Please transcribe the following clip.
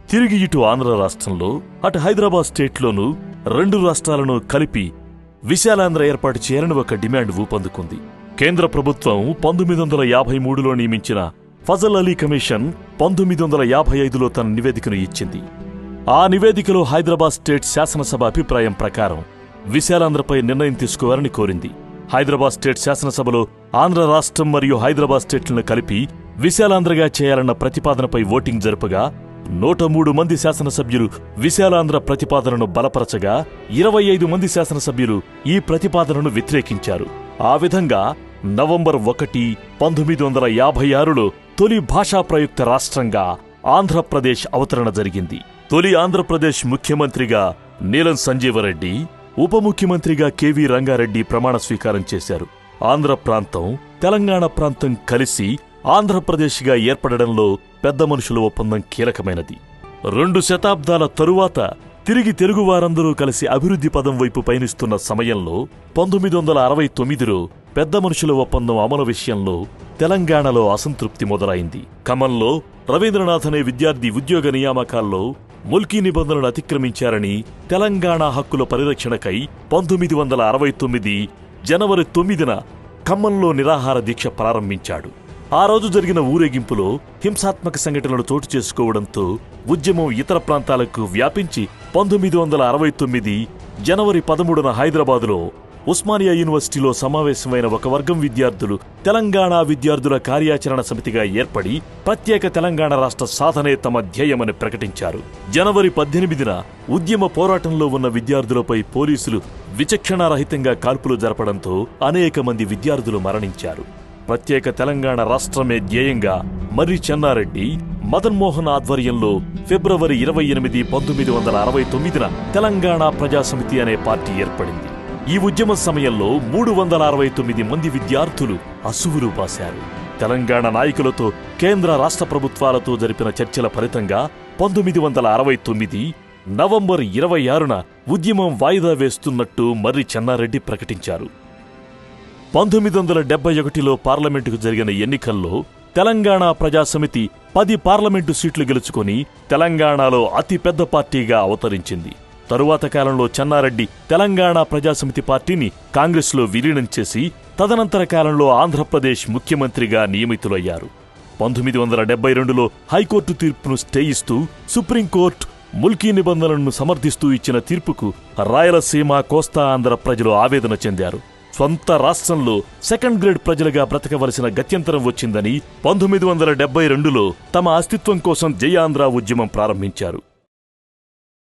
తిరిగి ఇటు ఆంధ్ర రాష్ట్రంలో అటు హైదరాబాద్ స్టేట్లోనూ రెండు రాష్ట్రాలను కలిపి విశాలాంధ్ర ఏర్పాటు చేయాలని ఒక డిమాండ్ ఊపందుకుంది. కేంద్ర ప్రభుత్వం 1953లో నియమించిన ఫజల్ అలీ కమిషన్ 1955లో తన నివేదికను ఇచ్చింది. ఆ నివేదికలో హైదరాబాద్ స్టేట్ శాసనసభ అభిప్రాయం ప్రకారం విశాలాంధ్రపై నిర్ణయం తీసుకోవాలని కోరింది. హైదరాబాద్ స్టేట్ శాసనసభలో ఆంధ్ర రాష్ట్రం మరియు హైదరాబాద్ స్టేట్లను కలిపి విశాలాంధ్రగా చేయాలన్న ప్రతిపాదనపై ఓటింగ్ జరుపగా 103 మంది శాసనసభ్యులు విశాలాంధ్ర ప్రతిపాదనను బలపరచగా 25 మంది శాసనసభ్యులు ఈ ప్రతిపాదనను వ్యతిరేకించారు. ఆ విధంగా నవంబర్ 1, 1956లో తొలి భాషా ప్రయుక్త రాష్ట్రంగా ఆంధ్రప్రదేశ్ అవతరణ జరిగింది. తొలి ఆంధ్రప్రదేశ్ ముఖ్యమంత్రిగా నీలం సంజీవరెడ్డి, ఉప ముఖ్యమంత్రిగా కెవి రంగారెడ్డి ప్రమాణ స్వీకారం చేశారు. ఆంధ్ర ప్రాంతం, తెలంగాణ ప్రాంతం కలిసి ఆంధ్రప్రదేశ్గా ఏర్పడడంలో పెద్ద మనుషుల ఒప్పందం కీలకమైనది. 2 శతాబ్దాల తరువాత తిరిగి తెలుగువారందరూ కలిసి అభివృద్ధి పదం వైపు పయనిస్తున్న సమయంలో 1969లో పెద్ద మనుషుల ఒప్పందం అమలు విషయంలో తెలంగాణలో అసంతృప్తి మొదలైంది. ఖమ్మంలో రవీంద్రనాథ్ అనే విద్యార్థి ఉద్యోగ నియామకాల్లో ముల్కీ నిబంధనలు అతిక్రమించారని తెలంగాణ హక్కుల పరిరక్షణకై 1969 జనవరి 9న ఖమ్మంలో నిరాహార దీక్ష ప్రారంభించాడు. ఆ రోజు జరిగిన ఊరేగింపులో హింసాత్మక సంఘటనలు చోటు చేసుకోవడంతో ఉద్యమం ఇతర ప్రాంతాలకు వ్యాపించి 1969 జనవరి 13న హైదరాబాదులో ఉస్మానియా యూనివర్సిటీలో సమావేశమైన ఒక వర్గం విద్యార్థులు తెలంగాణ విద్యార్థుల కార్యాచరణ సమితిగా ఏర్పడి ప్రత్యేక తెలంగాణ రాష్ట్ర సాధనే తమ ధ్యేయమని ప్రకటించారు. జనవరి 18న ఉద్యమ పోరాటంలో ఉన్న విద్యార్థులపై పోలీసులు విచక్షణారహితంగా కాల్పులు జరపడంతో అనేక మంది విద్యార్థులు మరణించారు. ప్రత్యేక తెలంగాణ రాష్ట్రమే ధ్యేయంగా మర్రి చెన్నారెడ్డి, మదన్ మోహన్ ఆధ్వర్యంలో ఫిబ్రవరి 28, 1969న తెలంగాణ ప్రజాసమితి అనే పార్టీ ఏర్పడింది. ఈ ఉద్యమ సమయంలో 369 మంది విద్యార్థులు అసువులు బాశారు. తెలంగాణ నాయకులతో కేంద్ర రాష్ట్ర ప్రభుత్వాలతో జరిపిన చర్చల ఫలితంగా 1969 నవంబర్ 26న ఉద్యమం వాయిదా వేస్తున్నట్టు మర్రి చెన్నారెడ్డి ప్రకటించారు. 1971లో పార్లమెంటుకు జరిగిన ఎన్నికల్లో తెలంగాణ ప్రజాసమితి 10 పార్లమెంటు సీట్లు గెలుచుకొని తెలంగాణలో అతిపెద్ద పార్టీగా అవతరించింది. తరువాత కాలంలో చెన్నారెడ్డి తెలంగాణ ప్రజాసమితి పార్టీని కాంగ్రెస్లో విలీనం చేసి తదనంతర కాలంలో ఆంధ్రప్రదేశ్ ముఖ్యమంత్రిగా నియమితులయ్యారు. 1972లో హైకోర్టు తీర్పును స్టే ఇస్తూ సుప్రీంకోర్టు ముల్కీ నిబంధనలను సమర్థిస్తూ ఇచ్చిన తీర్పుకు రాయలసీమ, కోస్తా ఆంధ్ర ప్రజలు ఆవేదన చెందారు. స్వంత రాష్ట్రంలో సెకండ్ గ్రేడ్ ప్రజలుగా బ్రతకవలసిన గత్యంతరం వచ్చిందని 1972లో తమ అస్తిత్వం కోసం జై ఆంధ్ర ఉద్యమం ప్రారంభించారు.